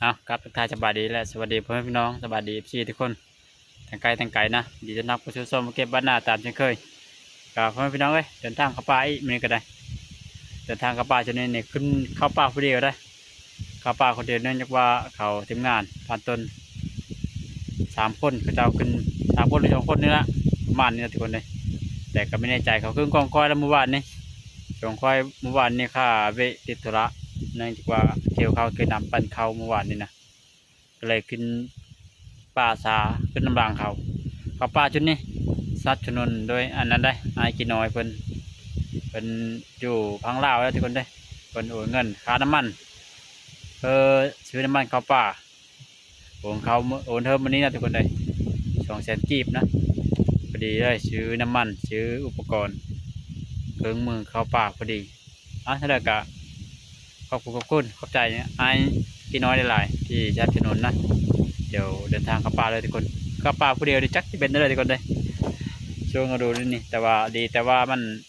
เอาครับทักทายสบายดีและสวัสดีพ่อแม่พี่น้องสบายดีพี่ทุกคนทางไกลทางไกลนะดีจะนับผู้ชมมาเก็บบ้านหน้าตามเช่นเคยกับพ่อแม่พี่น้องเอ้ยเดินทางเข้าป่าอีกมันก็ได้เดินทางเข้าป่าจนนี่ขึ้นเข้าป่าคนเดียวได้เข้าป่าคนเดียวเนื่องจากว่าเขาทีมงานผ่านต้น3 คนเขาจะเอาขึ้น3 คนหรือ2 คนนี่ละประมาณนี้นะทุกคนเลยแต่ก็ไม่แน่ใจเขาขึ้นกองคอยแล้วเมื่อวานนี้กองคอยเมื่อวานนี้ข้าเวติดธุระเนื่องจากว่าเกี่ยวเขาคือนำปั้นเขาเมื่อวานนี้นะก็เลยขึ้นป่าสาขึ้นน้ำรางเขาป่าจุดนี้ซัดชนนโดยอันนั้นได้ไอ้กินน้อยเพิ่นอยู่พังลาวแล้วทุกคนได้เพิ่นโอนเงินค่าน้ำมันซื้อน้ำมันเขาป่าโอนเขาโอนเทอมวันนี้นะทุกคนได้200,000 กีบนะพอดีเลยซื้อน้ำมันซื้ออุปกรณ์เครื่องมือเขาป่าพอดีถ้าเด็กกะขอบคุณขอบใจเนี่ยไอ้กินน้อยหลายๆที่ชัดชนนนะเดี๋ยวเดินทางเข้าป่าเลยทุกคนเข้าป่าผู้เดียวดิจักที่เป็นได้เลยทุกคนเลยช่วงเราดูนี่แต่ว่าดีแต่ว่า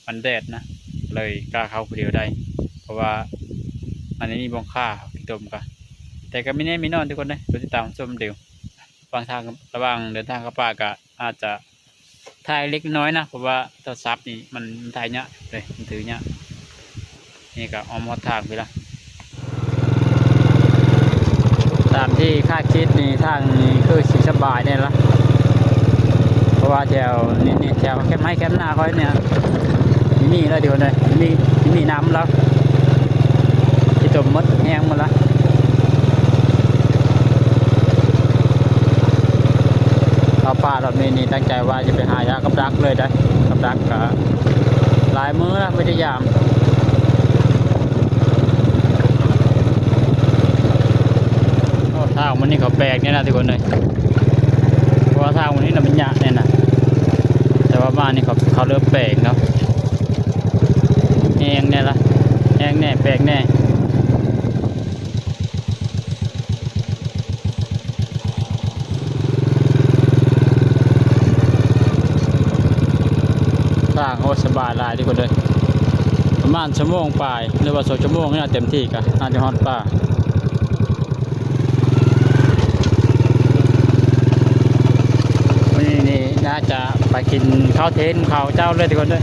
มันแดดนะเลยกล้าเข้าผู้เดียวได้เพราะว่ามันไม่มีบงค่าที่ตมกันแต่ก็ไม่แน่ไม่นอนทุกคนเลยดูติดตามชมเดี๋ยวบางทางระหว่างเดินทางเข้าป่าก็อาจจะถ่ายเล็กน้อยนะเพราะว่าโทรศัพท์นี่มันถ่ายเนี้ยเลยมันถือเนี้ยนี่ก็ออมหมดทางไปละตามที่คาดคิดนี่ทางนี้คือสีสบายเนี่ยละเพราะว่าแถวนี่แถวแคบไม้แคบหน้าเขาเนี่ยมีแล้วเดี๋ยวเลยมีน้ำแล้วที่จมมดแห้งหมดละเราป่าเรานี่ตั้งใจว่าจะไปหายากับดักเลยได้กับดักกับหลายมื้อแล้วพยายามทางมันนี่เขาแปลกเนี่ยนะทุกคนเลยเพราะว่าทางวันนี้เราเป็นหยาเนี่ยนะแต่ว่าบ้านนี่เขาเริ่มแปลกเนาะแห้งเนี่ยละแห้งแน่แปลกแน่ทางโอ้สบายลายทุกคนเลยประมาณ1 ชั่วโมงปลายหรือว่า2 ชั่วโมงนี่เต็มที่กันน่าจะฮอดป่านี่น่าจะไปกินข้าวเทนข้าวเจ้าเลยทุกคนเลย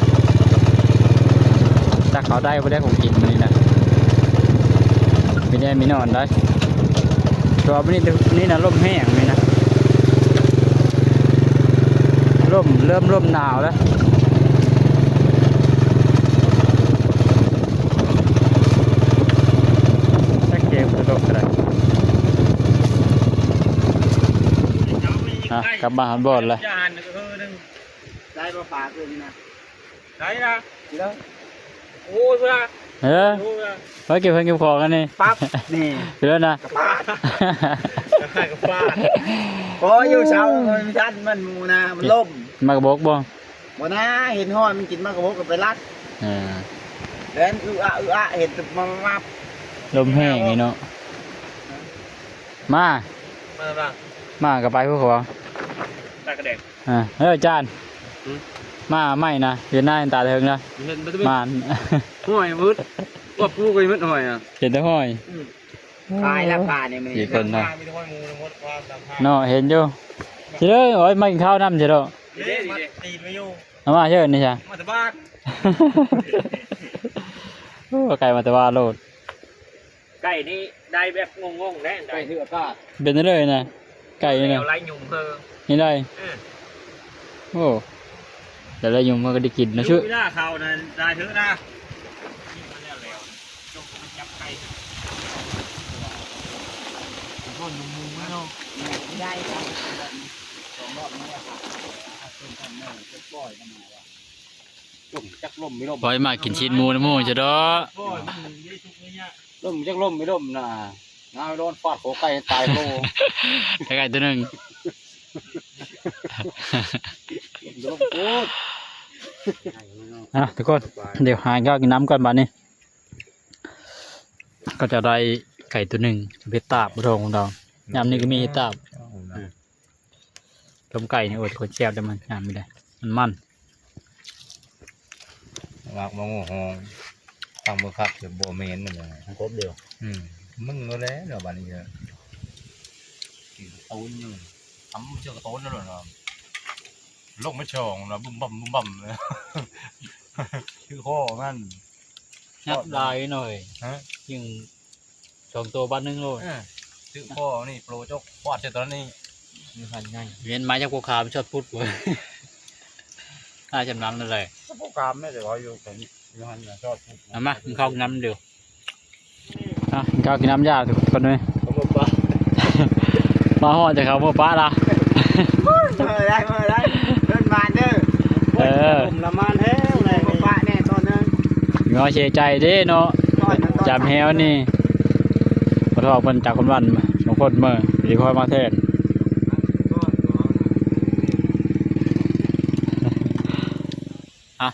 ถ้าเขาได้ไม่ได้ผมกินมันนี่นะไม่ได้ไม่นอนได้ตัวนี่นะร่มแห้งนี่นะเริ่มหนาวแล้วถ้าเกมกระโดดอะไรกลับมาหันบอลเลยได้มาฝากเลยนะได้นะแล้วโอ้ยเพื่อนไว้เก็บเงินเก็บของกันนี่ปั๊บนี่เพื่อนนะกับป้าพออยู่เช้ามันทันมันมูนะมันล่มมากระบอกบ่บ่นะเห็นห้อยมันกินมากระบอกกับไปรัดเดินเห็นมาลมแห้งนี่เนาะมาบ้างมากับไปพวกเขาตากระเด็กจานมาไม่นะเห็นหน้าเห็นตาเถิงนะมาห้อยมืดว่าปูก็มืดห้อยอ่ะเห็นแต่ห้อยตายแล้วป่าเนี่ยมันกี่คนนะเนาะเห็นอยู่เชื่อโอ้ยมากินข้าวน้ำเชื่อตีนไม่อยู่เอามาเชื่อนี่ใช่มาแต่บ้านไก่มาแต่ว่าโลดไก่นี่ได้แบบงงๆแน่ไก่เถื่อนก็เป็นเลยนะไก่นี่นะไรหยุ่มเพอนี่ได้โอ้แต่ละยุ่มมันก็ได้กินนะช่วยหน้าเขานะได้เถอะนะต้นมุมไม่ต้องได้ครับ2 รอบนี่ครับต้นทำเนินจะปล่อยกันมาว่าล่มจักล่มไม่ล่มปล่อยมากินชิ้นหมูนะหมูจะดอล่มจักล่มไม่ล่มนะน้าโดนฟาดโขไก่ตายโลไก่ตัวหนึ่งทุกคนเดี๋ยวหาข้าวกินน้ำก่อนบ้านนี้ก็จะได้ไก่ตัวหนึ่งเพชรตาบบุทองของเรายำนี้ก็มีตาบต้มไก่นี่โอ้ยคนแซ่บได้มันยำไม่ได้มันวางมองหงฟังมือคักจะโบเมนมันเลยครบเดียวมึงก็แล้วเดี๋ยวบ้านนี้เลย กินตูนอยู่ทำเชือกตูนนั่นหรอลงไม่ชองนะบุ้มบ่มเลยชื่อข้องั้น นับลายหน่อย ฮะ ยิงสองตัวบ้านนึงเลย ชื่อข้อนี่โปรจกวาดเสร็จตอนนี้ มีพันง่าย เรียนไม้จากภูเขาไม่ชอบพูดเว้ยน่าจำน้ำนั่นเลย ก็โปรแกรมไม่ได้ว่าอยู่แต่นี่ยูฮันชอบ เอามากินข้าวกินน้ำเดี๋ยวกินข้าวกินน้ำยากทุกคนเลย เขาบอกว่า มาห่อจากเขาเมื่อป้าละ เมื่อได้เดินมาเด้อผมละมานแท้เลยป้าแน่ตอนนึง งอเชใจเด้เนาะจำแฮวนี่ขอโทษคนจากคนวันสองคนเมื่อดีคอยมาเทศ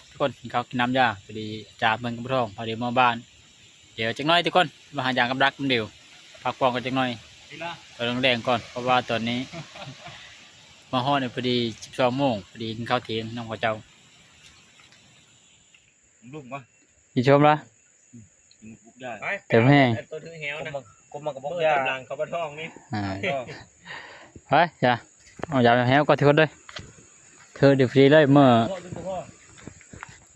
ทุกคนกินข้าวกินน้ำยาพอดีจากเมืองกำปะทองพอดีมาบ้านเดี๋ยวจักหน้อยทุกคนมาหาอย่างกับรักกันเดียวพักผ่อนกันจักหน่อยตอนแรงๆก่อนเพราะว่าตอนนี้ มาห่อเนี่ยพอดี12 โมงพอดีกินข้าวเที่ยงน้องขอเจ้า ลุงวะ พี่ชมละ กินปุ๊บได้ เต็มแห้ง ตัวถือแหวนะ กมากระบอก เมื่อย า กำลังเขาปะทองนี่ ไปจ้ะเอาอย่าแห้วก็ทุกคนเลยเธอเดี๋ยวฟรีเลยเมื่อ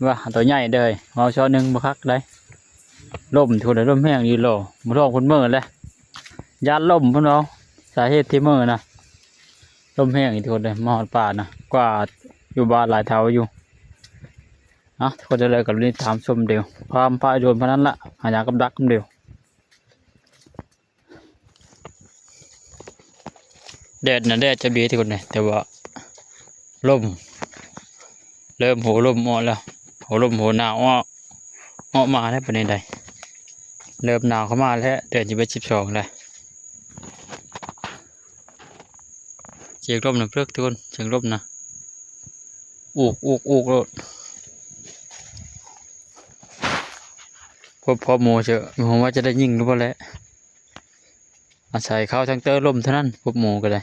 ว่าตัวใหญ่เลยเอาช้อนหนึ่งมาคักได้ล่มทุกคนเลยล่มแห้งดีโลมาลองคนเมื่อเลยยานล่มพวกเราสาเหตุที่เมื่อนะล่มแห้งอีกทุกคนเลยมาหอดป่านะกว่าอยู่บ้านหลายเท่าอยู่ทุกคนจะเลยกับนี่ถามชมเดียวความพายโดนพนันละหายากับดักเดียวแดดนะแดดจะดีทุกคนเลยแต่ว่าล่มเริ่มโหล่มออกแล้วโหล่มโหหนาวออกมาแล้วเป็นยังไงเริ่มหนาวเข้ามาแล้วเดือนจะไป12เลยเสียงลมนะเพื่อนทุกคนเสียงลมนะอูกโลดพอหมูเจอผมว่าจะได้ยิงหรือเปล่าแหละอาศัยเข้าทางเตอร์ลมเท่านั้นพวกหมูก็ได้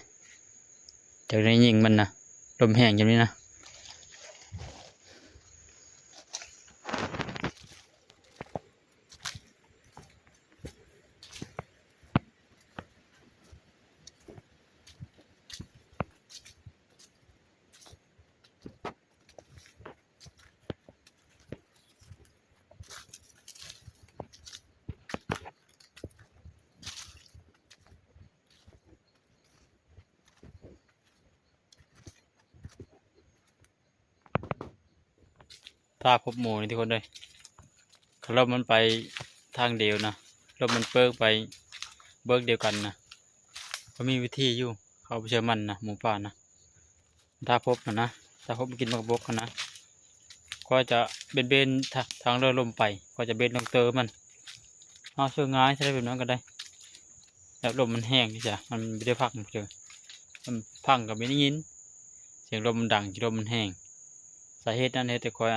จากได้ยิงมันนะลมแห้งอย่างนี้นะถ้าพบหมูนี่ทุกคนเลยลมมันไปทางเดียวนะลมมันเปิกไปเบิกเดียวกันนะก็มีวิธีอยู่เขาไปเชื่อมันนะหมูป่านะถ้าพบนะถ้าพบกินมากบกนะก็จะเบนทางเรือลมไปก็จะเบนลงเตอมันเอาเชือกง่ายใช้แบบนั้นก็ได้แล้วลมมันแห้งนี่จ้ะมันไม่ได้พักเจอมันพังกับไม่ได้ยินเสียงลมมันดังลมมันแห้งสาเหตุนั้นเหตุแต่คอย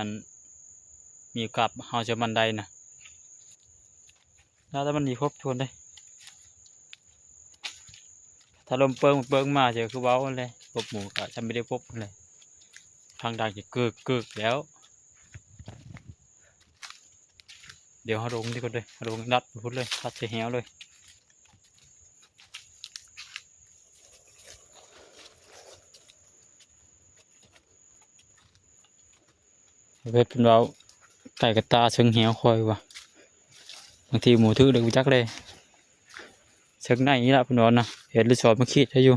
มีกับเฮาจะมันได้นะแล้วมันมีครบทวนได้ถ้าลมเปิงมาเจอคือเว้าเลยพบหมูก็จะไม่ได้พบเลยทางดังจะกึกแล้ว เดี๋ยวเขาลงที่คนเลยเขาลงดัดพุดเลยดัดเสียแหวเลยเพชรเป็นเราไก่กระตาเชิงแหวคอยว่ะบางทีหมูทึกเด็กจักเลยเชิงไหนนี่ละเป็นวันนะเห็นหรือสอนมาคิดให้อยู่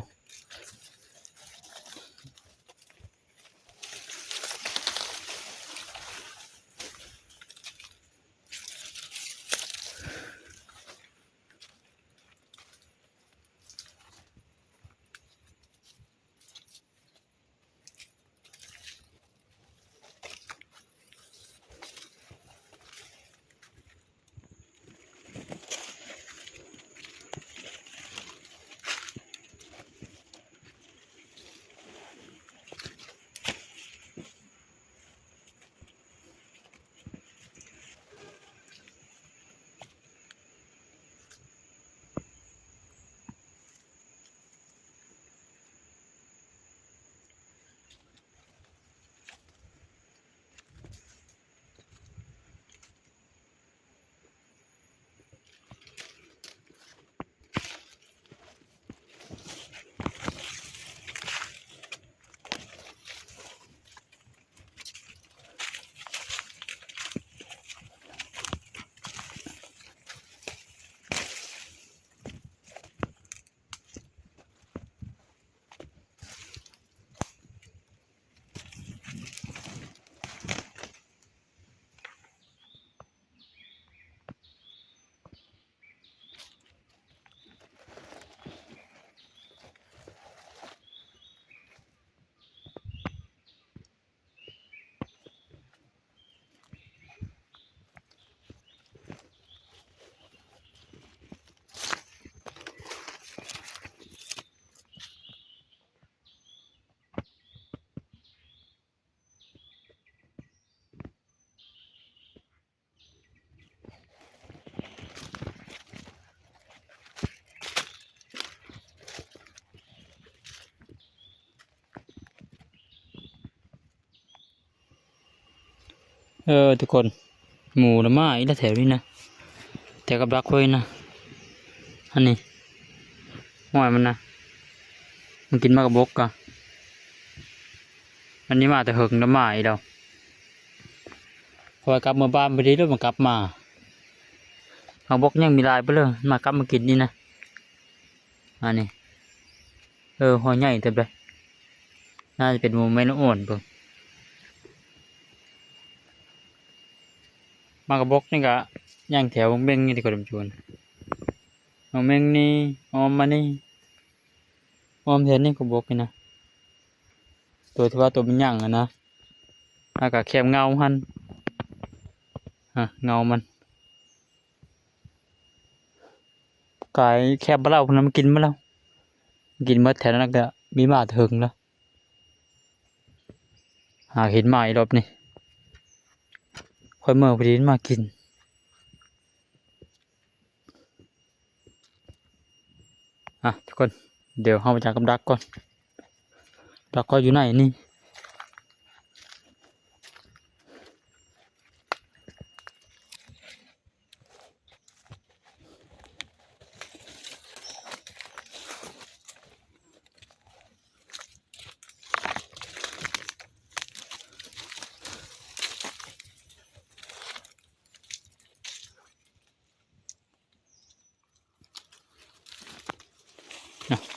ทุกคนหมูละไม้ละแถวนี้นะแถวกับดักไว้นะอันนี้หอยมันนะมันกินมากกับบกกะอันนี้มาแต่หึงละไม้เราพอกลับมาบ้านพอดีแล้วมันกลับมาเอาบกยังมีลายไปเลยมากลับมากินนี่นะอันนี้หอยใหญ่เต็มเลยน่าจะเป็นหมูแม่นอ่อนเบิ่งมากระบอกนี่ก็ย่างแถวเบ้งนี่ที่กระดมชวนเอาเบ้งนี่ออมมานี่ออมแถวนี่กระบอกนี่นะตัวที่ว่าตัวมันย่างนะแล้วก็แคบเงาหันเงามันกายแคบบ้าเราพนันมันกินบ้าเรากินเมื่อแถวนั้นก็มีหมาถึงแล้วหาเห็นหมาอีรอบนี่ค่อยเมื่อพอดีมากินทุกคนเดี๋ยวเข้าไปจากกับดักก่อนดักก็อยู่ไหนนี่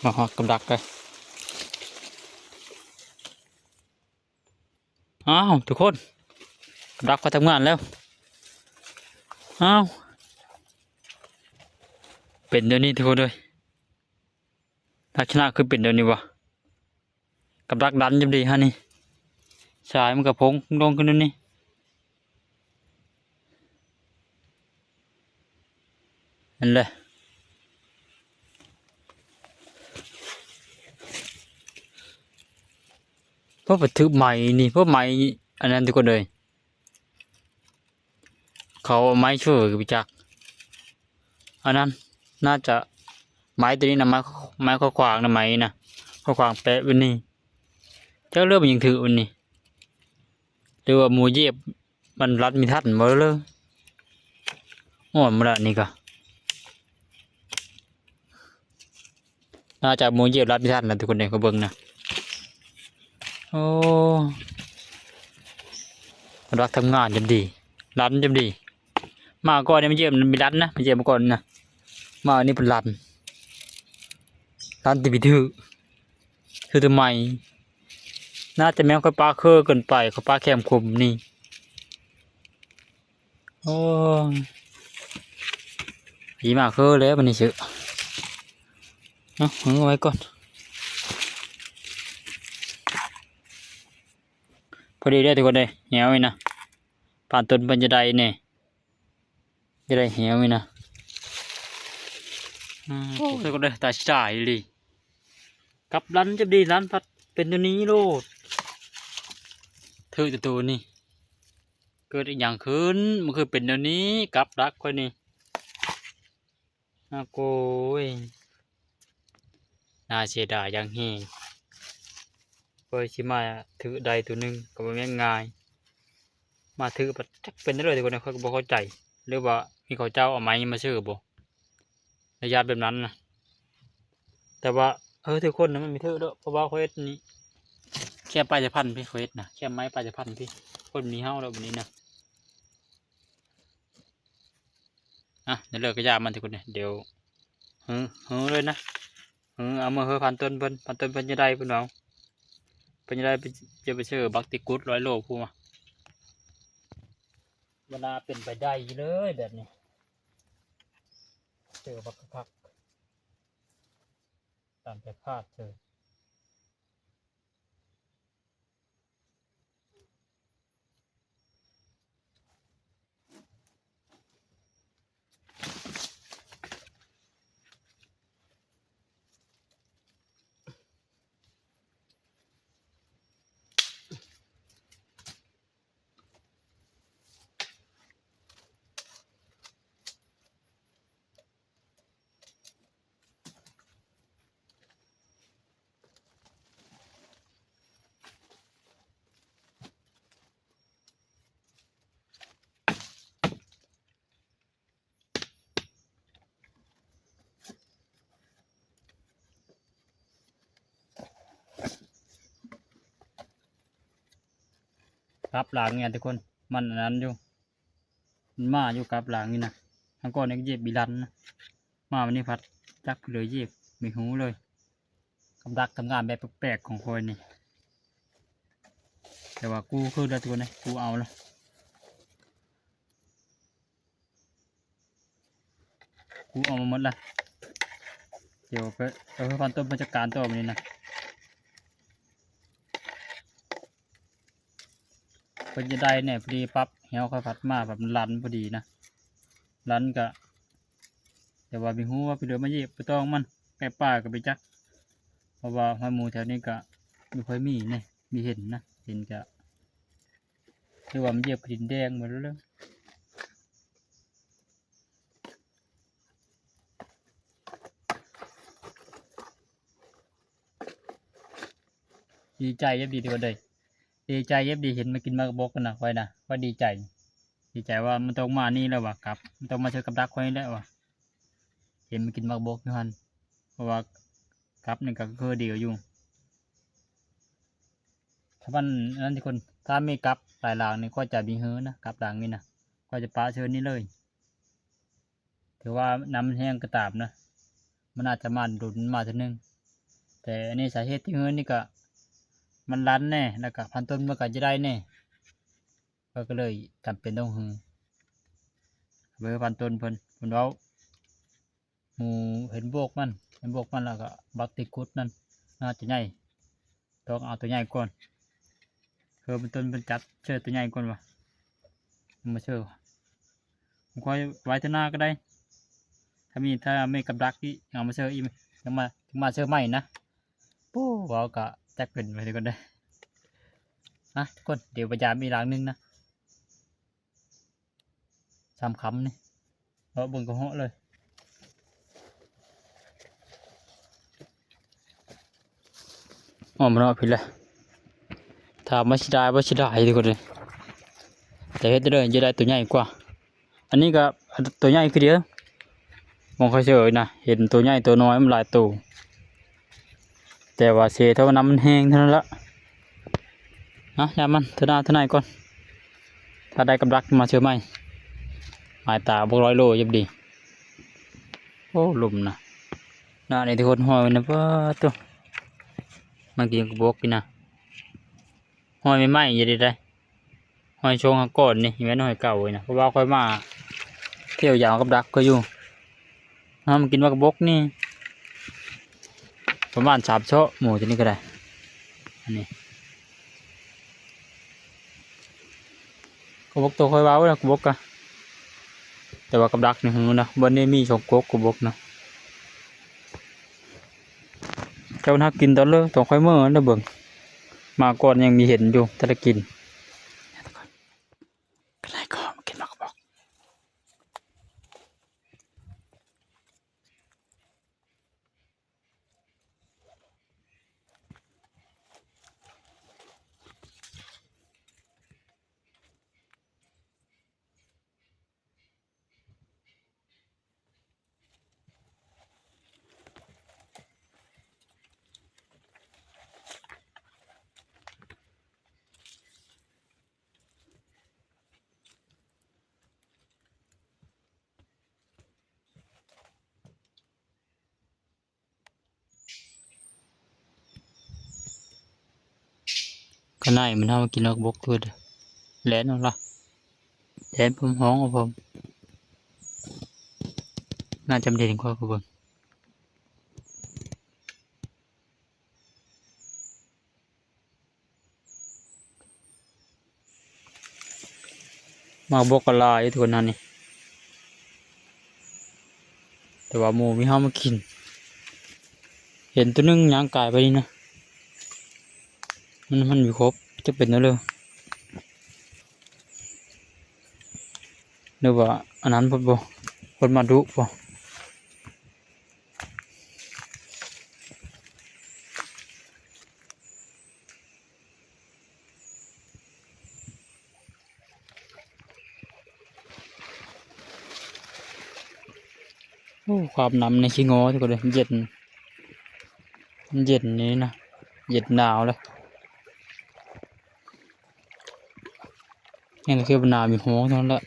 มาหอกับดักเลยอ้าวทุกคนกับดักไปทำงานแล้วอ้าวเป็นเดี๋ยวนี้ทุกคนเลยลักษณะคือเป็นเดี๋ยวนี้วะกับดักดันจำดีฮะนี่สายมันกับพงลงขึ้นนี่นั่นแหละเพราะว่าถือไม้นี่เพราะไม้อันนั้นทุกคนเลยเขาเอาไม้ช่วยกับพิจักอันนั้นน่าจะไม้ตัวนี้นะไม้ข้อขวางนะไม้นะข้อขวางแปะวันนี้เจ้าเริ่มยังถือวันนี้หรือว่าหมูเย็บมันรัดมีทัดหมดเลยอ่อนมาละนี่ก็น่าจะหมูเย็บรัดมีทัดนะทุกคนเนี่ยเขาเบิ่งนะโอ้รักทำงานจำดีรันจำดีมาก่อนเนี่ยมันเย็บมันมีรันนะมันเย็บมาก่อนนะมาอันนี้เป็นรันตีบิถือทำไมน่าจะแม้เขาปลาเคอเกินไปเขาปลาแคมคุมนี่โอ้ยีมาเคอแล้วมันนี่เชื่อเอาไว้ก่อนพอดีได้ทุกคนเลยเหี่ยวไว้นะผ่านต้นปัญญาใดเนี่ยจะได้เหี่ยวไว้นะทุกคนเลยตาจ่ายเลยกับรันจะดีรันพัดเป็นตัวนี้โลดเธอตัวนี่เกิดอีกอย่างขึ้นมันคือเป็นตัวนี้กับรักคนนี้โก้ยน่าเสียดายอย่างเฮงเฮ้ยชิมาถือใดตัวหนึ่งก็ไม่ง่ายมาถือปัดจักเป็นได้เลยทุกคนนะเขาก็บอกเข้าใจหรือว่ามีเขาเจ้าเอาไม้มาชื่อบ่ระยะแบบนั้นนะแต่ว่าทุกคนนะมันมีเธอด้วยเพราะว่าเขาเอ็ดนี้แค่ปลายจะพันพี่เขาเอ็ดนะแค่ไม้ปลายจะพันพี่คนมีเฮ้าแล้วแบบนี้นะเดี๋ยวเลิกกระยามันทุกคนเนี่ยเดี๋ยวเลยนะเอามาพันต้นเพิ่นจะได้เพิ่นเอาเพิ่นจะได้จะไปเชื่อบักติกุด100 โลพูมาเวลาเป็นไปได้เลยแบบนี้เจอบักคักตามไปพลาดเจอ กับหลังเนี่ยทุกคนมันอันนั้นอยู่มันมาอยู่กับหลังนี่นะทั้งก้อนนี่ก็เหยียบบีรันนะมาวันนี้พัดจักเลยเหยียบไม่หูเลยกำลักทำงานแบบแปลกๆของคนนี่แต่ว่ากูคือได้ตัวนี้กูเอาแล้วกูเอามาหมดละเดี๋ยวไปพันต้นมาจัดการตัวมันนี่นะพอจะได้เนี่ยพอดีปั๊บเหี่ยวค่อยพัดมาแบบรันพอดีนะรันก็แต่ว่ามีหูว่าไปเดือมาเย็บไปตองมันแก่ป่าก็ไปจักเพราะว่าหอยหมูแถวนี้ก็ไม่ค่อยมีเนี่ยมีเห็นนะเห็นก็คือว่ามันเย็บกระดิ่งแดงหมดแล้วดีใจยับดีดีกว่าเลยดีใจยับดีเห็นมากินมากระบอกกันนะค่อยนะค่อยดีใจว่ามันต้องมานี่แล้ววะครับมันต้องมาเจอกับดักค่อยแล้ววะเห็นมันกินมากระบอกอยู่หันเพราะว่าครับนี่ก็คือดีกว่าอยู่ถ้ามันนั่นทุกคนถ้าไม่กลับหลายหลังนี่ก็จะมีเฮือนะกลับหลังนี่นะก็จะปะเชิญนี่เลยถือว่าน้ำมันแห้งกระตาบนะมันอาจจะมาดุนมาทีนึงแต่อันนี้สาเหตุที่เฮือนี่ก็มันรันแน่แล้วก็พันต้นมันก็จะได้แน่ก็เลยจำเป็นต้องเฮือเบอร์พันต้นเพิ่นเอาหมูเห็นโบกมันแล้วก็บักติกุดนั่นน่าจะใหญ่ต้องเอาตัวใหญ่ก่อนเป็นต้นเป็นจัดเชื่อตัวใหญ่ก่อนวะมาเชื่อผมคอยไว้ที่หน้าก็ได้ถ้าไม่กับดักที่เอามาเชื่ออีกยังมาเชื่อใหม่นะโอ้ว้าวก็จักเป็นไปเลยก็ได้นะทุกคนเดี๋ยวพยายามมีหลังนึงนะซ้ำคำนี่เราเบิ่งกระเหาะเลยอ๋อมันเอาผิดเลยถามว่าชิได้ทุกคนเลยแต่เฮ็ดได้จะได้ตัวใหญ่กว่าอันนี้ก็ตัวใหญ่คือเดียวมองเขาเฉยนะเห็นตัวใหญ่ตัวน้อยมันหลายตัวแต่ว่าเสียเท่าน้ำมันแห้งเท่านั้นละนะยามันเท่าไหร่ก่อนถ้าได้กำลังมาเชื่อไหมหมายตาบวก100 โลยับดีโอ้ลุ่มนะน่าในทุกคนหอยนะเพื่อตัวมากินกระบอกกินนะหอยไม่ไหม้ยังได้หอยชงก่อนนี่ยังไม่หอยเก่าเลยนะเพราะว่าค่อยมาเที่ยวยาวกับดักก็อยู่มันกินว่ากระบอกนี่ประมาณ3 ชั่วหมูตัวนี้ก็ได้อันนี้กระบอกตัวค่อยว้าวนะกระบอกกันแต่ว่ากับดักนี่หูนะบนนี้มีชงกกระบอกนะเจ้านักกินตอนเลิกต้องค่อยเมื่อนะเบิ่งมาก่อนยังมีเห็นอยู่ถ้าได้กินก็ได้ก็มากินมากระบอกก็น่ามันทำมากินแล้วบกตัวเดียวแหลนเอาละแหลนผมห้องเอาผมน่าจำเป็นข้อกูเบิ่งมาบกกะลาอยู่ตัวนั้นนี่แต่ว่าหมูมีห้ามากินเห็นตัวนึงย่างกายไปนี่นะมันอยู่ครบจะเป็นนั่นเลยเดี๋ยวว่าอันนั้นพดมาดุป่ะโอ้ความน้ำในขี้งอทุกคนเลยเย็นนี้นะเย็นหนาวเลย นี่ก็คือบรรณามีหัวเท่านั้นแหละ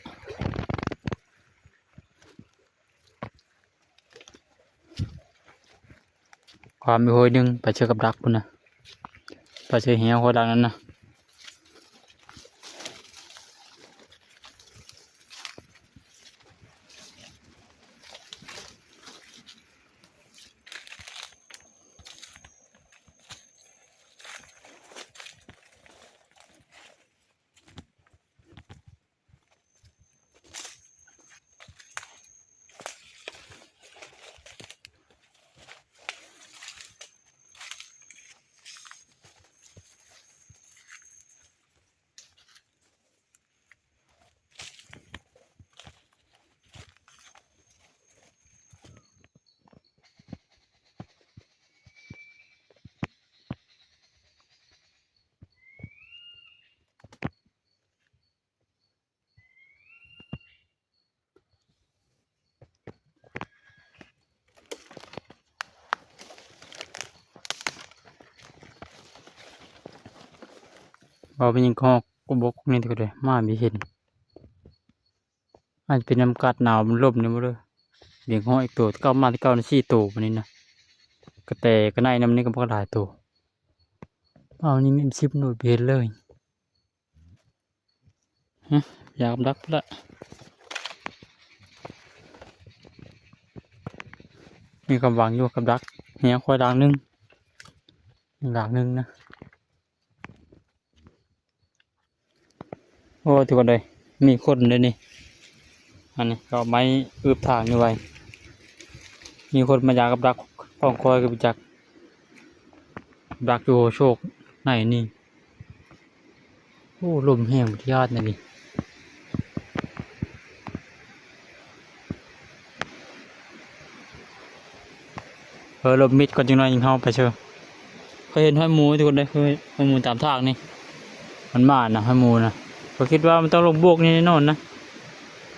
ความมีโหยหนึ่งไปเชื่อกับดักพุ่นนะไปเชื่อเหี้ยหัวดักนั้นนะเอาไปยิงคอกกบกนี่ก็ได้มาไม่เห็นอาจจะเป็นน้ำกัดหนาวมันลมนี่มั้งเลยเบี่ยงห้อยอีกตัวเก้ามาที่เก้าในสี่ตัววันนี้นะกระแตกระไนน้ำนี่ก็พอหลายตัวเอานี่มันชิบหน่วยเบนเลยฮะอยากดักละมีคำวางอยู่กับดักเหี้ยควายด่างหนึงด่างหนึงนะโอ้ทุกคนเลยมีคนเลยนี่อันนี้ก็ไม้อึบทางอยู่ไว้มีคนมาอยากกับดักป้องคอยกับจักดักอยู่โชคไหนนี่โอ้ลมแห้งที่ยอดนี่ลมมิดก่อนจังหน่อยยิงเข้าไปเชียวเคยเห็นห้อยหมูทุกคนเลยเคยห้อยหมูตามทางนี่มันมานะห้อยหมูนะก็คิดว่ามันต้องลงบวกนี่แน่นอนนะ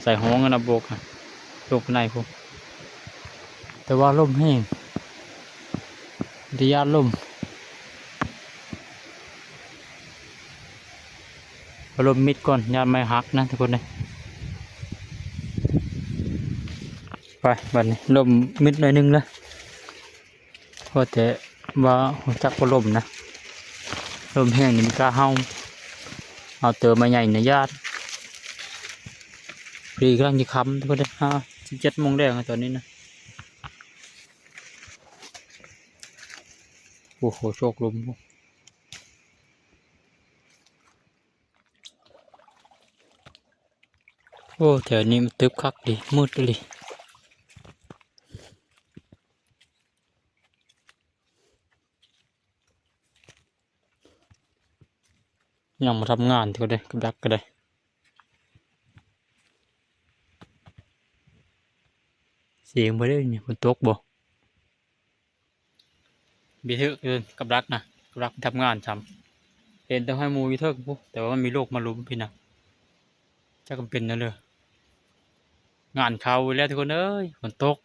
ใส่ห้องกันนะบวกนะลงข้างในพวกแต่ว่าลมแห้งที่ยอดลมลมมิดก่อนยอดไม่หักนะทุกคนเลยไปบัดนี้ลมมิดหน่อยนึงละเพราะแต่ว่าหัวจักก็ลมนะลมแห้งนี่มันกล้าเฮาเอาเติมมาใหญ่ในญาติปรีกำลังจะค้ำทุกคนเลย17 โมงแดงตอนนี้นะโอ้โหโชคลมโอ้แถวนี้มันตึบคักดิมืดเลยยังมาทำงานทุกคนเลยกับดักก็ได้เสียงไปได้เนี่ยฝนตกบ่บีเทอร์เกินกับดักนะกับดักทำงานทำเห็นต้องให้มูบีเทอร์ปุ๊บแต่ว่ามันมีโรคมาลุมพี่นะจะกำเป็นนั่นเลยงานเขาแล้วทุกคนเอ้ยฝนตก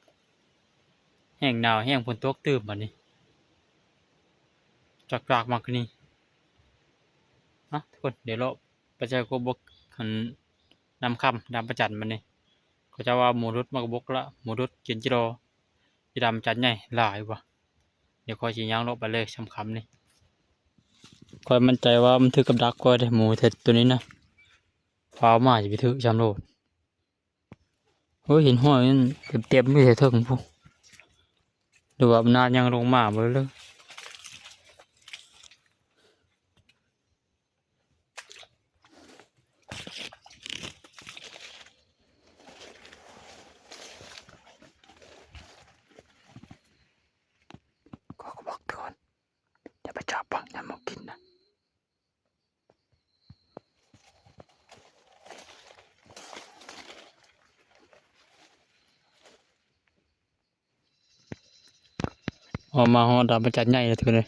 แห้งหนาวแห้งฝนตกตื่นแบบนี้จากมากนี่นะทุกคนเดี๋ยวเราไปเจอโกบกหันนำคำนำประจันมันนี่เขาจะว่าหมูรุดมากบกละหมูรุดกินจิโร่ที่ดำจันใหญ่หลายวะเดี๋ยวคอยชี้ย่างลงไปเลยสำคำนี่คอยมั่นใจว่ามันถือกับดักก็ได้หมูเท็ดตัวนี้นะฟ้าวมาจะไปถือจำโลดโอ้ยเห็นห้อยนั่นเต็มไม่ใช่เท่าของพวกดูว่ามันนานยังลงมาไปเลยก็บอกทุกคนอย่าไปจับปังอย่ามากินนะออกมาหอดำประจันใหญ่เลยทุกคนเลย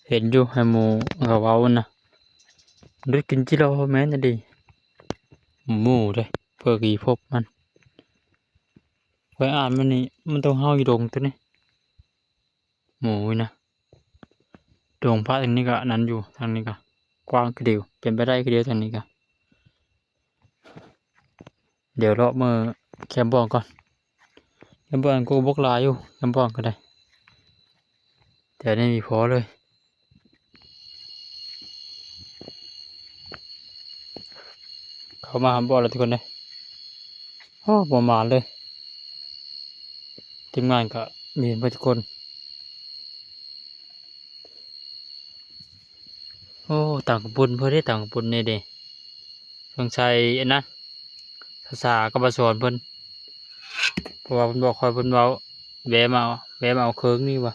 เห็นอยู่ให้หมูเขาเอานะได้กินจิโร่แม่นจะดีหมูเลยเพื่อกี่พบมันคอยอ่านมันนี่มันต้องเฮาอยู่ดงตัวนี้หมูนะดงพระทางนี้ก็นั้นอยู่ทางนี้ก็กว้างก็เดียวเป็นไปได้ก็เดียวทางนี้ก็ เดี๋ยวเลาะมือแคมบองก่อนแคมบองกูบกลายอยู่แคมบองก็ได้แต่นี่มีพอเลยเข้ามาหาบ่อแล้วทุกคนเลยโอ้ประมาณเลยทีมงานก็มีเพื่อนทุกคนโอ้ต่างกับปุ่นเพื่อได้ต่างกับปุ่นนี่เด้สงสัยอันนั้นภาษากับภาษาเพิ่นเพราะว่าเพิ่นบอกคอยเพิ่นเว้าแวะมาเอาเครื่องนี่วะ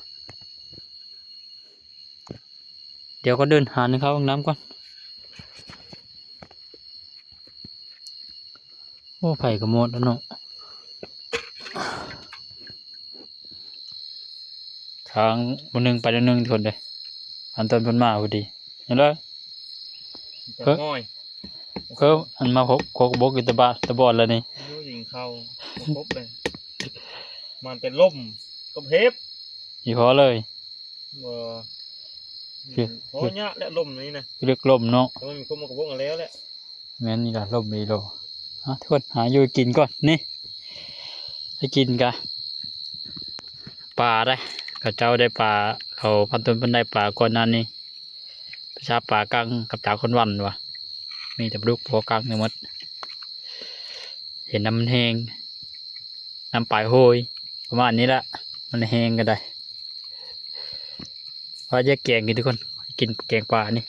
เดี๋ยวก็เดินหาในเข้าห้องน้ำก่อนโอ้ไผ่กระโมดแล้วเนาะทางบนหนึ่งไปแล้วหนึ่งทุกคนเลยอันต้นเพิ่นมาพอดีเห็นแล้ว ง่อย ก็อันมาพบโคกบกอยู่ตะบอดแล้วนี่ ยูยิงเข้าครบเลยมันเป็นล่มกับเฮฟ อีพอเลย เพราะเนี้ยและล่มนี้นะ เลือกลมเนาะ มันมีคนมากระบอกกันแล้วแหละ แม่นนี่ล่ะลมดีโลทุกคนหาอยู่กินก่อนนี่ให้กินกะปลาได้กับเจ้าได้ปลาเขาพันต้นเพิ่นได้ปลาก่อนหนั้นนี่ประชาปลากังกับตาคนวันวะมีแต่ปลูกพอกังในหมดเห็นน้ำมันแห้งน้ำปลายโหยประมาณนี้ละมันแห้งก็ได้ว่าจะแกงกินทุกคนกินแกงปลานี่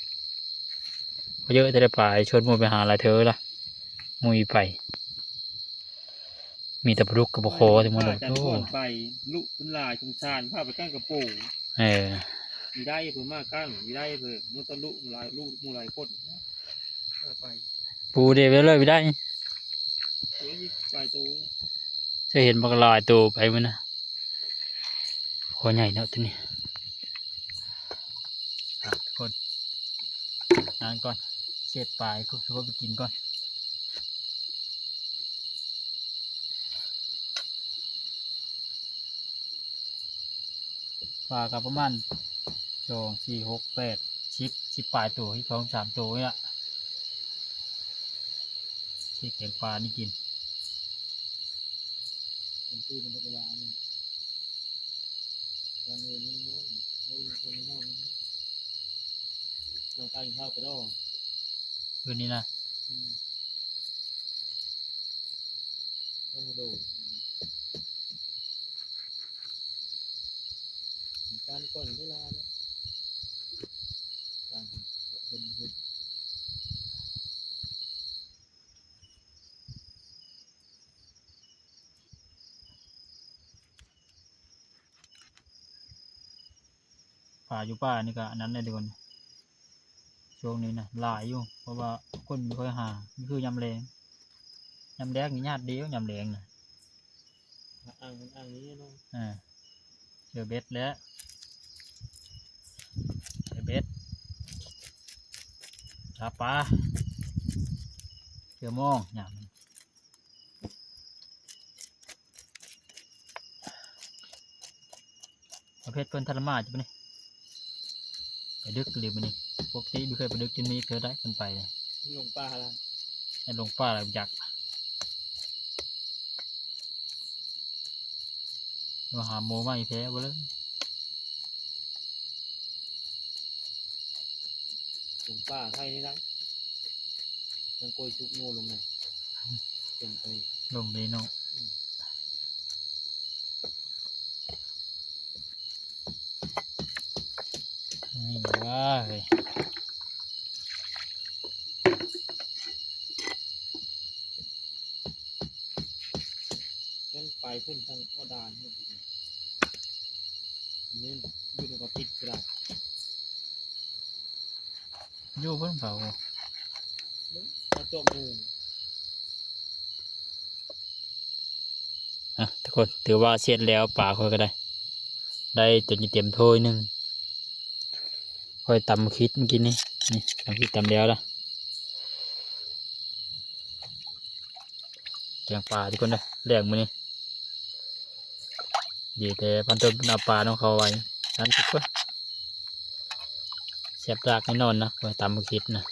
เยอะจะได้ปลาชวนมูไปหาอะไรเธอละมุยไปมีแต่ปลูกกับโคทั้งหมดเลยโอ้ ไปลุเป็นลายชงชานพาไปก้างกระปู เออ มีได้เพิ่มมากก้างมีได้เพิ่มมุตะลุลายลูกมูลายพ่นไป ปูเดียวเลยไม่ได้ ไปตัว จะเห็นบักลายตัวไปมั้ยนะโคใหญ่เนาะตัวนี้ทุกคนนานก่อนเสียดปลายก็ถือว่าไปกินก่อนปลากับประมาณ2 4 6 8 10ปลายตัวที่2 3ตัวเนี่ยเสียดแกงปลานี่กินเป็นตื้นเป็นเวลานี่ตอนนี้นี่น้องคนน้องต้องการข้าวกระโดดคืนนี้นะต้องกระโดดการก่อนเวลาเนี่ยการเป็นป่าอยู่ป่านี่ก็อันนั้นเลยทุกคนช่วงนี้นะหลายอยู่เพราะว่าคนไม่ค่อยหานี่คือยำแรงนี่ญาติเดียวยำแรงนะอ่างนี้เนาะเจอเบ็ดแล้วเจอเบ็ดชาปลาเจอมองอย่างประเภทเพิ่นทรมานจะเป็นนี่ไปดึกหรือมันนี่ปกติไม่เคยไปดึกจนมีเคยได้คนไปเลยลงป่าแล้วไอ้ลงป่าอะไรอยากมาหาโมไม่แพ้ไปเลยลงป่าไทยนี่นะยังโกยชุกโง่ลงเลยลงไปเนาะนี่ว่าเฮ้ยงั้นไปพุ่นทางอดานนี่นี่อยู่ในกระปิดกระดาษอยู่เพิ่นเผาเอาตัวมูทุกคนถือว่าเสร็จแล้วป่าค่อยก็ได้ตัวนี้เต็มถ้วยหนึ่งค่อยตำคิดเมื่อกี้นี่ตำคิดตำแล้วละแกงปลาทุกคนเลยแหลกมือนี่ดีแต่พันต้นเอาปลาต้องเขาไว้นั้นทุกคนเสียบรากให้นอนนะค่อยตำคิดนะ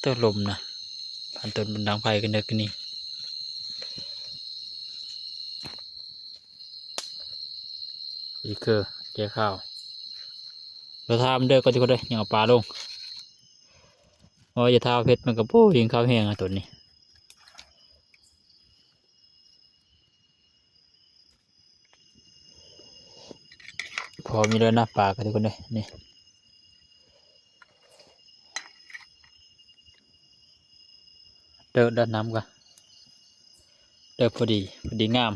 ตัวลมนะ ผ่านต้นบันดังไฟกันเด็กนี่อีกคือเกี่ยข้าวเราทำเด้อก็จะก็ได้ยังเอาปลาลงโอ้ยจะท้าเพชรมันก็ปูยิงข้าวแห้งอ่ะตัวนี้พอมีเลยนะปลากันทุกคนเลยนี่เดินด้านน้ำกันเดินพอดีงาม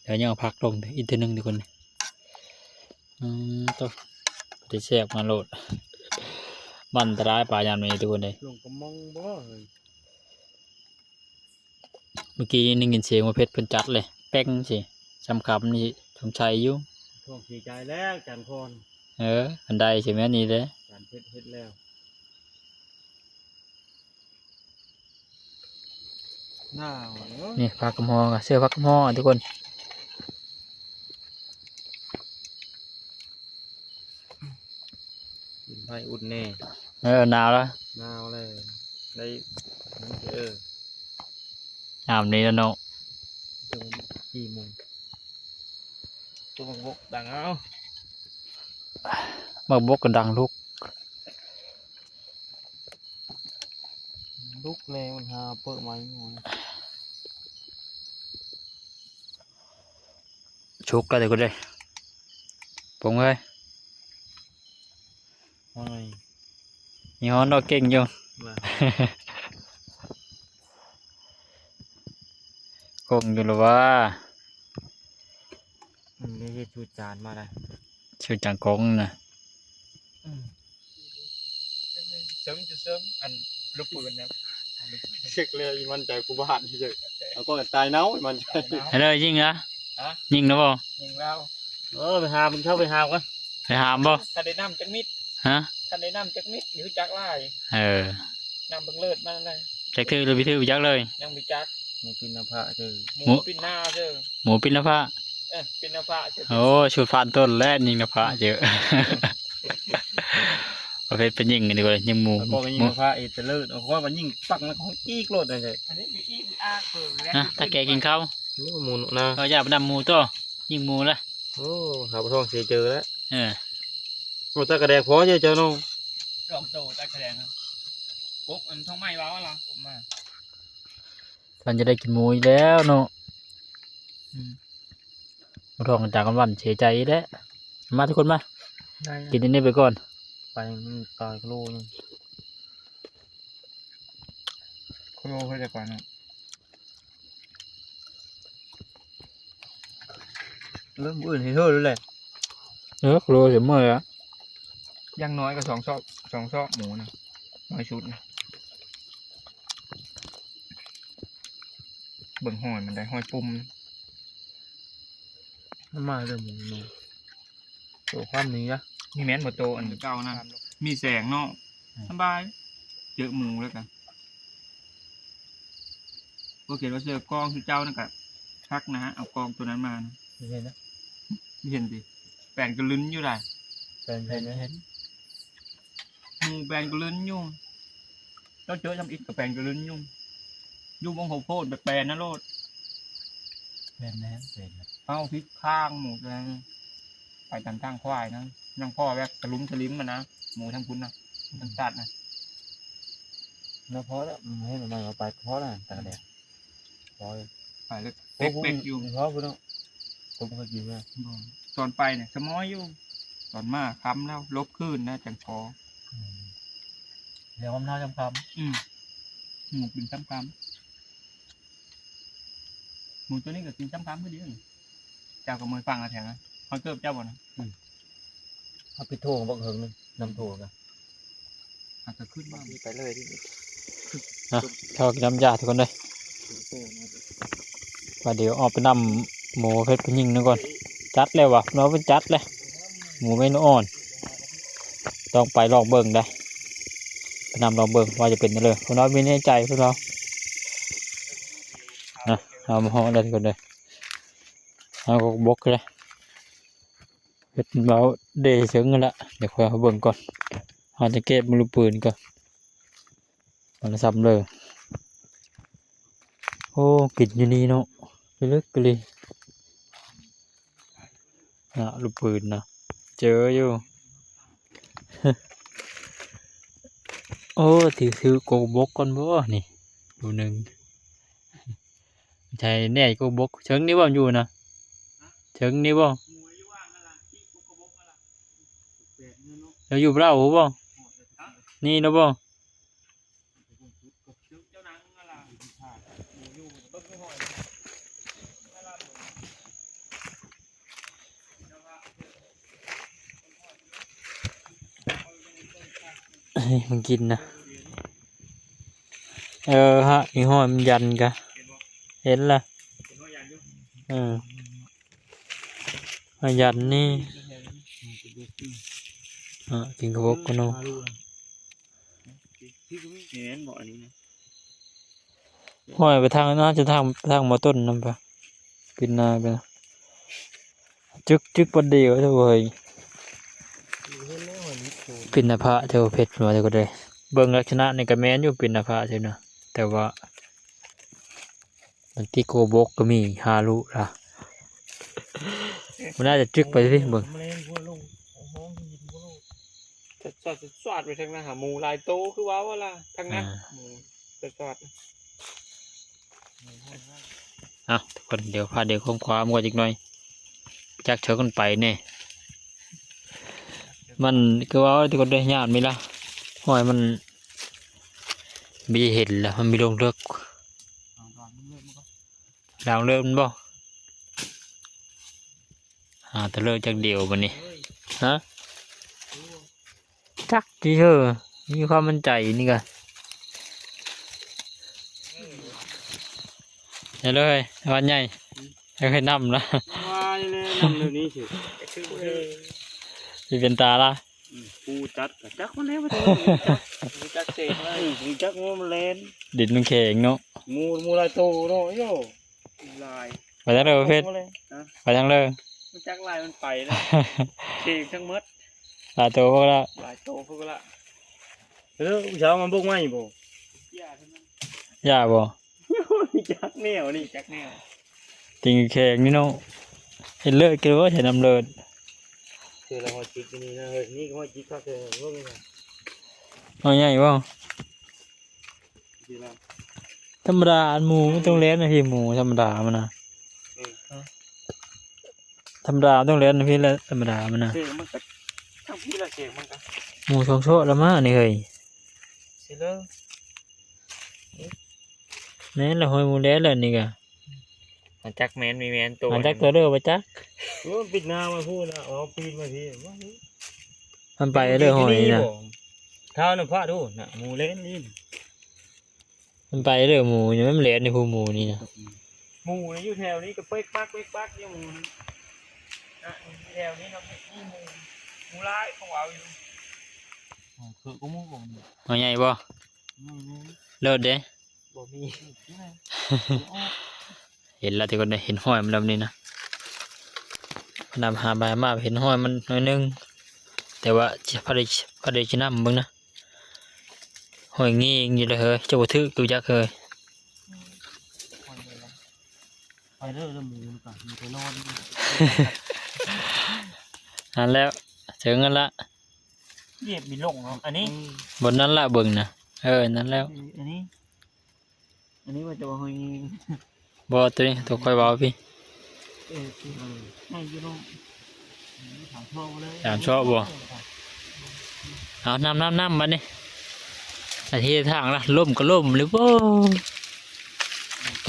เดี๋ยวยังเอาพักลงอีกทีหนึงทุกคนต้องจะแทรกมาโหลดมันอันตรายปลายามนี้ทุกคนเลย ลงกระมองบ่เฮ้ย เมื่อกี้นี่ยินเสียงว่าเพชรเพิ่นจัดเลยแป้งสิสำคัญนี่สงชัยอยู่ ช่วงสีใจแล้วจันพร อันใดใช่ไหมนี่เลย จันเพชรเฮ็ดแล้วหน้าเนาะ นี่ผ้ากำมองอะเสื้อผ้ากำมองอะทุกคน กินไผ่อุ่นแน่ หนาวแล้ว หนาวเลยได้หนาวนี้แล้วเนาะ ถึงกี่โมงตัวบักบกดังเอา มาบกกันดังลุก ลุกเลยมันหาเปิดไม้หมด ชุกกันเลยก็ได้ผมเลย ว่าไง มีฮอนดอกเก่งอยู่ มา คงอยู่หรือว่า ได้เฮ็ดชูจานมาเลย ชื่อจังกงนะ เสริมจะเสริมอันลูกปืนนะ เช็คเลยมันใจกูบ้านที่เจอแล้วก็ตายเน่ามันใจ ให้เลยยิงนะยิงนะบ่ ยิงแล้ว ไปหามึงเข้าไปหากัน ไปหามบ่ ถ้าได้น้ำจักมิด ฮะ ถ้าได้น้ำจักมิดอยู่จักไล่ น้ำเบิ่งเลิศมาเลย จักทื่อเลยไปทื่อไปจักเลย ยังมีจัก มึงกินน้ำพระเจอ หมูปินหน้าเด้อ หมูปิ้นละผ้า ปินหน้าผ้าเด้อ โอ้ชุดฟานต้นและยิงละผ้าเยอะ ประเภทเป็นยิงกันดีกว่ายิงหมู แล้วก็ไปยิงน้ำพระอีกจะเลิศเพราะว่ามันยิงปักมันของอีกโลดเลย อันนี้มีอีอาเปิดแล้ว นะถ้าแกกินข้าว นี่หมูนะ อย่าไปนำหมูตัวยิงหมูละ โอ้หาปลาทองเสียเจอแล้ว เออ โอ้ตากระแดกพอเจอน้อง ดอกโตตะแคงครับปุ๊บมันท้องไหม้บ้าวล่ะผมมา มันจะได้กินหมูอีกแล้วเนาะมาทองจากกันวันเสียใจแล้วมาทุกคนมากินอันนี้ไปก่อน ไปมันตายโลนึง โคโลเพื่อจะก่อนนะ เริ่มอื่นให้เธอเลยแหละ โลเสียเมื่อยอ่ะ ยังน้อยก็2 ซอกหมูนะน้อยชุดนะเบิ่งหอยมันได้หอยปุ่ม มันมาเริ่มหมูตัวความนี้นะ มีแม้นหมดโตอันเก่านะมีแสงเนาะสบายเจอหมูแล้วกันโอเคว่าเจอกองที่เจ้านั่นกะทักนะฮะเอากองตัวนั้นมานะ เห็นนะ ไม่เห็นสิแปลนก็ลุ้นอยู่ได้ เป็นไหมเห็น หมูแปลนก็ลุ้นอยู่เจ้าเจอทำอิฐกับแปลนก็ลุ้นอยู่อยู่บงหัวโพดแบบแปลนนะโลด เป็นนะเป็น เอาพริกข้างหมูแดงไปตามทางควายนะยังพ่อแวกตะลุ้มตะลิ้มมันนะหมูทั้งคุณนะทั้งตัดนะ แล้วพอแล้วมันให้มันมาไปพอแล้วตากระแดกพอเลย ไปเลยเป๊กๆอยู่ พอพี่น้องผมเคยกินนะ ตอนไปเนี่ยสมอยอยู่ตอนมาค้ำแล้วลบขึ้นนะจังพอ เดี๋ยวผมเท่าจำค หมูกินซ้ำหมูตัวนี้ก็กินซ้ำก็ดีนี่เจ้าก็มือฟังอะแทงนะเขาเกิบเจ้าบ่นะ เอาไปโถงบังเฮิงนึงนำโถงกัน อาจจะขึ้นบ้าง ไปเลยที่ ำเท่ากินน้ำยาทุกคนเลยว่าเดี๋ยวออกไปนำหมูเพชรไปยิงนึงก่อนจัดแล้ววะเราเป็นจัดเลยหมูไม่นอ่อนต้องไปลองเบิ่งได้ไปนำลองเบิ่งว่าจะเป็นยังไงพวกเราไม่แน่ใจพวกเรานะ เอามาห่อได้ก่อนเลยเอาก็บกเลยเฮ็ดเบาเดเชิงกันละเดี๋ยวค่อยเอาเบิ่งก่อนเอาจะเก็บมือลูกปืนก่อนมันซ้ำเลยโอ้กินอยู่นี่เนาะไปลึกไปเลยนะลูกปืนนะเจออยู่ โอ้ถือโกบกก่อนบ่นี่ดูหนึ่งใช่แน่โกบกเชิงนี่บ่อยู่นะเชิงนี่บ่เราอยู่เราบ่นี่นะบ่มันกินนะฮะอีห้อยมันยันกะเห็นละมันยันนี่กินกระบอกกันเนาะห้อยไปทางน่าจะทางมาต้นนั่นปะกินนาไปจึกประเดี๋ยวเท่าไหร่ปิณพระเท่าเพชรมาเท่าก็ได้เบิ่งลักษณะในกระแมนอยู่ปิณพระใช่เนาะแต่ว่ามันที่โกบกก็มีฮารุล่ะมันน่าจะจึกไปสิเบิ่งสอดไปทางนั้นหาหมูลายโตคือว้าวล่ะทางนั้นหมูสอดทุกคนเดี๋ยวพาเดี๋ยวคมคว้ามัวอีกหน่อยจักเชิญกันไปเนี่ยมันคือว่าทุกคนได้ญาติไหมล่ะห้อยมันไม่ได้เห็นละมันมีลงเลือกหลังเริ่มบ่แต่เลิกจากเดียวมันนี่ฮะจักที่เธอมีความมั่นใจนี่กันเห็นเลยวันใหญ่ยังเคยนั่มนะว่าเลยนั่เดี๋ยวนี้สิมีเป็นตาละปูจัดกับจักมันแล้วปูจักเสกเลยปูจักงูมันเล่นดินมันแข็งเนาะมูลายโตเนาะโย่ลายไปทางเลยเพชรไปทางเลยมันจักลายมันไปแล้วเสกทั้งมัดลายโตพวกละลายโตพวกละผู้ชายมันบุกไม่บ่ย่าบ่จักแนวนี่จักแนวจริงแข็งนี่เนาะเห็นเลิศกันว่าใช้น้ำเลิศคือเราหัวจิกนี่นะเฮ้ยนี่หัวจิกก็คือว่าไงเอาใหญ่บ่ธรรมดาหมูต้องเลี้ยงนะพี่หมูธรรมดามันนะธรรมดาต้องเลี้ยงนะพี่แล้วธรรมดามันนะเสียงมันก็ทั้งพี่ละเสียงมันก็หมูสองโชดละมานี่เฮ้ยเสียเลยแม่นละหอยหมูเลี้ยงเลยนี่กะจักแมนมีแมนตัวจักตัวเด้อไปจักปิดหน้ามาพูดนะอ๋อปีนมาพี่มันไปเด้อหอยนะเท้าหนึ่งพระดูน่ะหมูเล่นนี่มันไปเด้อหมูยังไม่เลี้ยงในภูหมูนี่นะหมูอยู่แถวนี้ก็เป๊กปักเนี่ยหมูแถวนี้ครับนี่หมูร้ายของเราอยู่คือก็มูผมหอยใหญ่บ่เลิศเด้บ่มีเห็นแล้วที่คนเห็นห้อยมันแบบนี้นะนำหาใบมาเห็นห้อยมันหน่อยนึงแต่ว่าพอได้ชิน้ำมึงนะห้อยงี้อยู่เลยเฮ้ยเจ้าถือกูจักเฮ้ยไปเรื่อยๆหมูก่อนมีไปนอนนั่นแล้วเจอเงินละเหยียบมีลงเนาะอันนี้บนนั้นละเบิ่งนะนั่นแล้วอันนี้มันจะว่าห้อยบ่ตัวนี้ตัวค่อยเบาพี่ให้ยูโรถามชอบบ่เอาน้ำมานี่อาทิตย์ทางละล่มก็ล่มหรือว่า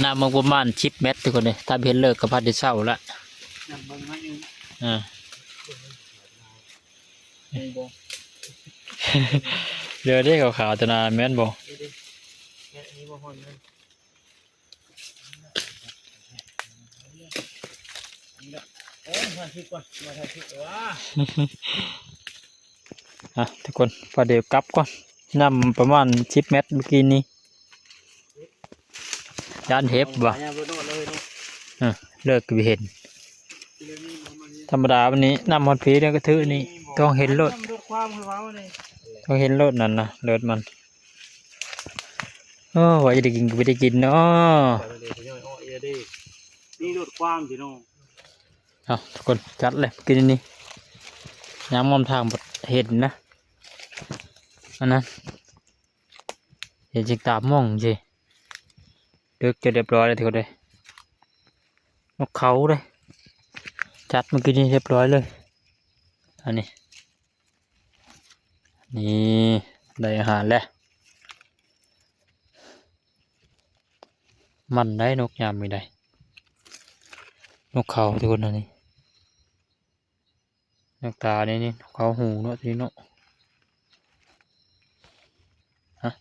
น้ำมันประมาณ10 เมตรทุกคนเลยถ้าเห็นเลิกกับพัดได้เศร้าละเรือได้ขาวๆตัวนาแม่นบ่ทุกคนพอเดี๋ยวกลับก่อนนำประมาณ10 เมตรเมื่อกี้นี้ ยานเห็บบ่ เนี่ยบ่โดดเลยเนาะ เลิกก็ไปเห็น ธรรมดาวันนี้นำฮอดผีเนี่ยก็ถือนี่ต้องเห็นรถ รถความคือว่าเนี่ย ต้องเห็นรถนั่นนะรถมันโอ้ว่าจะได้กินก็ไม่ได้กินเนาะ นี่รถความพี่น้อง เอาทุกคนจัดเลยกินอันนี่ย้ำมอมทางบดเห็นนะอันนั้นเห็นจิงตามองจีเด็กจะเรียบร้อยเลยทุกคนเลยนกเขาเลยจัดเมื่อกี้นี่เรียบร้อยเลยอันนี้นี่ได้อาหารแล้วมันได้นกยามไม่ได้นกเขาทุกคนอันนี้นกตาเนี่ยนี่นกเขาหูเนาะทีนี้เนาะ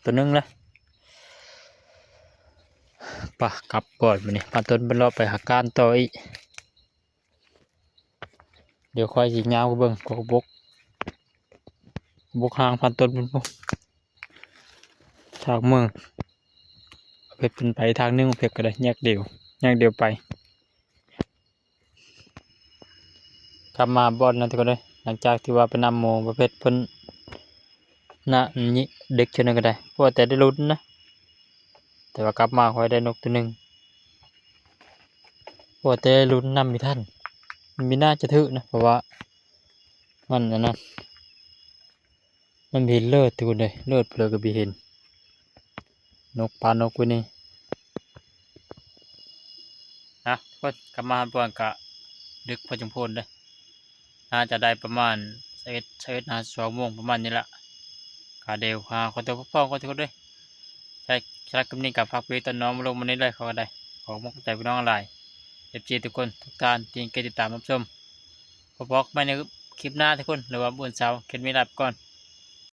ตัวนึงละปะกลับก่อนมาเนี่ยปาต้นเป็นรอบไปหาการต่ออีกเดี๋ยวค่อยสิยาวก็เบิ่งก็บกหางพันต้นเป็นพวกทางเมืองเพชรเป็นไปทางนึงเพชรก็ได้แยกเดียวไปกลับมาบอลนะทุกคนเลยหลังจากที่ว่าไปนำโมประเภทเพิ่นน่ะนี่เด็กเช่นนั้นก็ได้เพราะว่าแต่ได้ลุ้นนะแต่ว่ากลับมาค่อยได้นกตัวหนึ่งเพราะว่าแต่ได้ลุ้นนำมีท่านมันมีน่าจะถือนะเพราะว่ามันอันนั้นมันเห็นเลิศทุกคนเลยเลิศเลยก็บีเห็นนกปลานกไว้นี่นะก็กลับมาบอลกะดึกพอจมพลเลยน่าจะได้ประมาณ11 2 โมงประมาณนี้ละกาเดวหาคนตัวพ่อคนที่เขาด้วยใช้กำนี้กับฝากพี่ตอนน้องมาลงมานี้เลยเขาก็ได้ขอมกใจพี่น้องอะไรFGทุกคนทุกท่านที่ติดตามรับชมพบกันใหม่ในคลิปหน้าทุกคนหรือว่าบนเสาร์คลิปนี้ลาไปก่อน